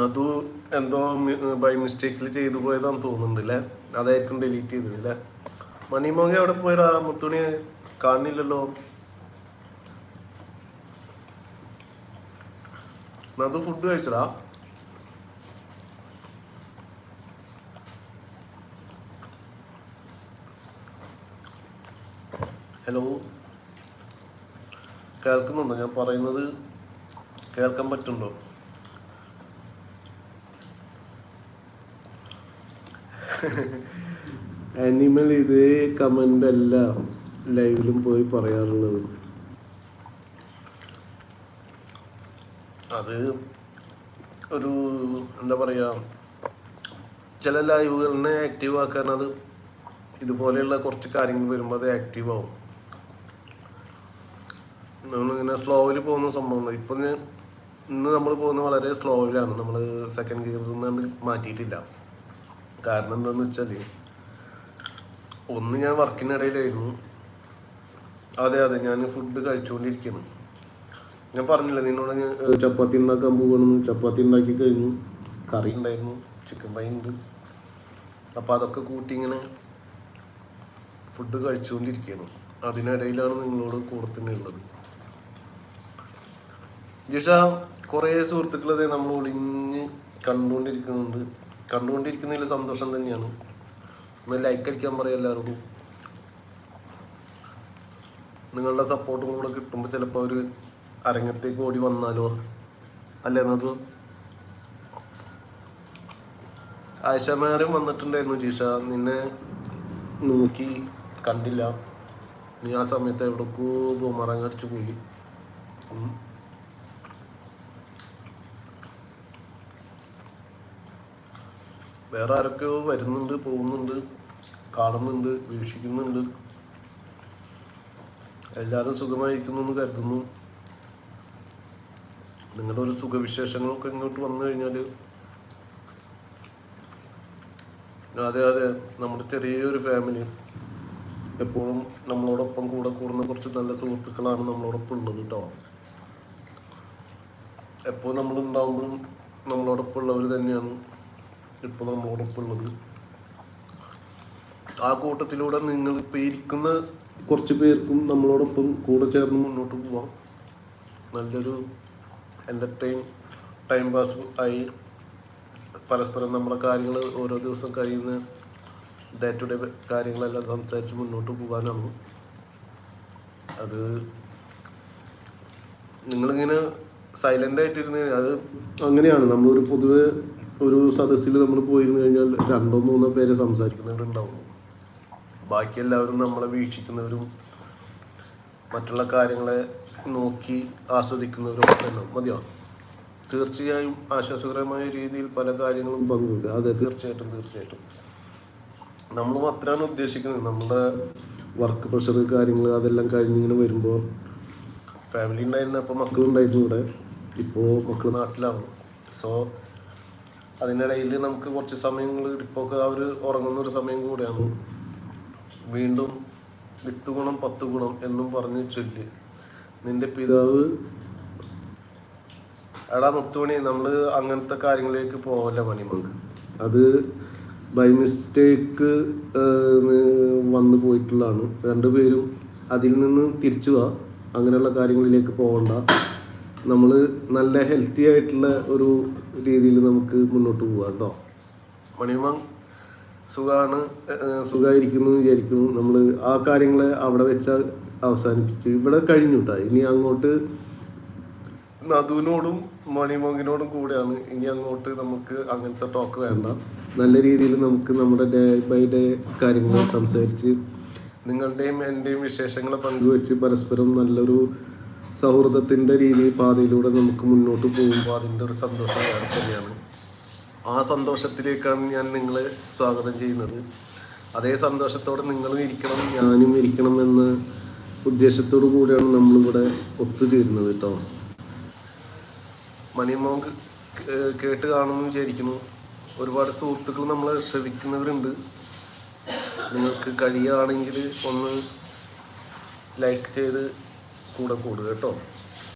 അത് എന്തോ ബൈ മിസ്റ്റേക്കിൽ ചെയ്തു പോയതാന്ന് തോന്നുന്നുണ്ട് അല്ലേ? അതായിരിക്കും ഡിലീറ്റ് ചെയ്തത് അല്ലേ? മണിമോങ്ങ എവിടെ പോയടാ? മുത്തുണി കാണില്ലല്ലോ. അത് ഫുഡ് കഴിച്ചടാ? ഹലോ, കേൾക്കുന്നുണ്ടോ? ഞാൻ പറയുന്നത് കേൾക്കാൻ പറ്റുന്നുണ്ടോ? അനിമൽ ഇതേ കമൻ്റ് അല്ല ലൈവിലും പോയി പറയാറുള്ളത്. അത് ഒരു എന്താ പറയുക, ചില ലൈവുകളിനെ ആക്റ്റീവ് ആക്കാൻ അത് ഇതുപോലെയുള്ള കുറച്ച് കാര്യങ്ങൾ വരുമ്പോൾ അത് ആക്റ്റീവ് ആവും. നമ്മളിങ്ങനെ സ്ലോവിൽ പോകുന്ന സംഭവം. ഇപ്പം ഇന്ന് നമ്മൾ പോകുന്നത് വളരെ സ്ലോവിലാണ്. നമ്മൾ സെക്കൻഡ് ഗിയറിൽ നിന്ന് മാറ്റിയിട്ടില്ല. കാരണം എന്താണെന്ന് വെച്ചാൽ, ഒന്ന് ഞാൻ വർക്കിനിടയിലായിരുന്നു. അതെ ഞാൻ ഫുഡ് കഴിച്ചുകൊണ്ടിരിക്കുന്നു. ഞാൻ പറഞ്ഞില്ല നിന്നോട്, ഞാൻ ചപ്പാത്തി ഉണ്ടാക്കാൻ പോകണമെന്ന്. ചപ്പാത്തി ഉണ്ടാക്കി കഴിഞ്ഞു. കറി ഉണ്ടായിരുന്നു, ചിക്കൻ ഫ്രൈ ഉണ്ട്. അപ്പോൾ അതൊക്കെ കൂട്ടി ഇങ്ങനെ ഫുഡ് കഴിച്ചുകൊണ്ടിരിക്കുകയാണ്. അതിനിടയിലാണ് നിങ്ങളോട് കൂടെ തന്നെ ഉള്ളത്. ജിഷ, കുറേ സുഹൃത്തുക്കളെ നമ്മൾ ഒളിഞ്ഞ് കണ്ടുകൊണ്ടിരിക്കുന്നുണ്ട്. കണ്ടുകൊണ്ടിരിക്കുന്നതിൽ സന്തോഷം തന്നെയാണ്. ഒന്ന് ലൈക്ക് അടിക്കാൻ പറയാം എല്ലാവരോടും. നിങ്ങളുടെ സപ്പോർട്ടും കൂടെ കിട്ടുമ്പോൾ ചിലപ്പോൾ അവർ അരങ്ങത്തേക്ക് ഓടി വന്നാലോ അല്ലേ? എന്നത് ആയിഷമാരും വന്നിട്ടുണ്ടായിരുന്നു. ജിഷ, നിന്നെ നോക്കി കണ്ടില്ല. നീ ആ സമയത്ത് എവിടേക്കോ ബൂമറാങ് അടിച്ചു പോയി. വേറെ ആരൊക്കെയോ വരുന്നുണ്ട്, പോകുന്നുണ്ട്, കാണുന്നുണ്ട്, വീക്ഷിക്കുന്നുണ്ട്. എല്ലാവരും സുഖമായിരിക്കുന്നു എന്ന് കരുതുന്നു. നിങ്ങളുടെ ഒരു സുഖവിശേഷങ്ങളൊക്കെ ഇങ്ങോട്ട് വന്നു കഴിഞ്ഞാൽ, അതെ നമ്മുടെ ചെറിയൊരു ഫാമിലി എപ്പോഴും നമ്മളോടൊപ്പം കൂടെ കൂടുന്ന കുറച്ച് നല്ല സുഹൃത്തുക്കളാണ് നമ്മളോടൊപ്പം ഉള്ളത് കേട്ടോ. എപ്പോൾ നമ്മളുണ്ടാവുമ്പോഴും നമ്മളോടൊപ്പം ഉള്ളവർ തന്നെയാണ് ഇപ്പോൾ നമ്മളോടൊപ്പം ഉള്ളത്. ആ കൂട്ടത്തിലൂടെ നിങ്ങളിപ്പോൾ ഇരിക്കുന്ന കുറച്ച് പേർക്കും നമ്മളോടൊപ്പം കൂടെ ചേർന്ന് മുന്നോട്ട് പോവാം. നല്ലൊരു ടൈം പാസ് ആയി പരസ്പരം നമ്മുടെ കാര്യങ്ങൾ ഓരോ ദിവസം കഴിയുന്ന ഡേ ടു ഡേ കാര്യങ്ങളെല്ലാം സംസാരിച്ച് മുന്നോട്ട് പോകാനാണ്. അത് നിങ്ങളിങ്ങനെ സൈലൻ്റ് ആയിട്ടിരുന്ന് അത് അങ്ങനെയാണ്. നമ്മളൊരു പൊതുവെ ഒരു സദസ്സിൽ നമ്മൾ പോയിരുന്നു കഴിഞ്ഞാൽ 2-3 പേര് സംസാരിക്കുന്നവരുണ്ടാവും. ബാക്കി എല്ലാവരും നമ്മളെ വീക്ഷിക്കുന്നവരും മറ്റുള്ള കാര്യങ്ങളെ നോക്കി ആസ്വദിക്കുന്നവരും ഒക്കെ ഉണ്ടാവും. മതിയോ? തീർച്ചയായും ആശ്വാസകരമായ രീതിയിൽ പല കാര്യങ്ങളും പങ്കുവെക്കുക. അതെ, തീർച്ചയായിട്ടും നമ്മൾ മാത്രമാണ് ഉദ്ദേശിക്കുന്നത്. നമ്മുടെ വർക്ക് പ്രഷർ കാര്യങ്ങൾ അതെല്ലാം കഴിഞ്ഞിങ്ങനെ വരുമ്പോൾ ഫാമിലി ഉണ്ടായിരുന്നു. അപ്പോൾ മക്കളുണ്ടായിരുന്നു ഇവിടെ. ഇപ്പോൾ മക്കൾ നാട്ടിലാണ്. സോ അതിനിടയിൽ നമുക്ക് കുറച്ച് സമയങ്ങൾ ഇപ്പോൾ അവർ ഉറങ്ങുന്നൊരു സമയം കൂടെയാണ്. വീണ്ടും 10 ഗുണം 10 ഗുണം എന്നും പറഞ്ഞ് ചൊല്ലി നിന്റെ പിതാവ്. എടാ മുത്തുമണി, നമ്മൾ അങ്ങനത്തെ കാര്യങ്ങളിലേക്ക് പോകല്ല മണിമങ്ക്. അത് ബൈ മിസ്റ്റേക്ക് വന്നു പോയിട്ടുള്ളതാണ്. 2 പേരും അതിൽ നിന്ന് തിരിച്ചു പോവാ. അങ്ങനെയുള്ള കാര്യങ്ങളിലേക്ക് പോകണ്ട. നമ്മൾ നല്ല ഹെൽത്തി ആയിട്ടുള്ള ഒരു രീതിയിൽ നമുക്ക് മുന്നോട്ട് പോകാം കേട്ടോ. മണിമങ്ക് സുഖമായിരിക്കുന്നു വിചാരിക്കുന്നു. നമ്മൾ ആ കാര്യങ്ങളെ അവിടെ വെച്ചാൽ അവസാനിപ്പിച്ച് ഇവിടെ കഴിഞ്ഞു കേട്ടോ. ഇനി അങ്ങോട്ട് നദുവിനോടും മണിമങ്കിനോടും കൂടെയാണ്. ഇനി അങ്ങോട്ട് നമുക്ക് അങ്ങനത്തെ ടോക്ക് വേണ്ട. നല്ല രീതിയിൽ നമുക്ക് നമ്മുടെ ഡേ ബൈ ഡേ കാര്യങ്ങൾ സംസാരിച്ച് നിങ്ങളുടെയും എൻ്റെയും വിശേഷങ്ങളെ പങ്കുവെച്ച് പരസ്പരം നല്ലൊരു സൗഹൃദത്തിൻ്റെ പാതയിലൂടെ നമുക്ക് മുന്നോട്ട് പോകുമ്പോൾ അതിൻ്റെ ഒരു സന്തോഷം വേറെ തന്നെയാണ്. ആ സന്തോഷത്തിലേക്കാണ് ഞാൻ നിങ്ങളെ സ്വാഗതം ചെയ്യുന്നത്. അതേ സന്തോഷത്തോടെ നിങ്ങളും ഇരിക്കണം, ഞാനും ഇരിക്കണം എന്ന ഉദ്ദേശത്തോടു കൂടിയാണ് നമ്മളിവിടെ ഒത്തുചേരുന്നത് കേട്ടോ. മണിമോങ്ക് കേട്ട് കാണുമെന്ന് വിചാരിക്കുന്നു. ഒരുപാട് സുഹൃത്തുക്കൾ നമ്മളെ ശ്രവിക്കുന്നവരുണ്ട്. നിങ്ങൾക്ക് കഴിയുകയാണെങ്കിൽ ഒന്ന് ലൈക്ക് ചെയ്ത് കൂടെ കൂടുക കേട്ടോ.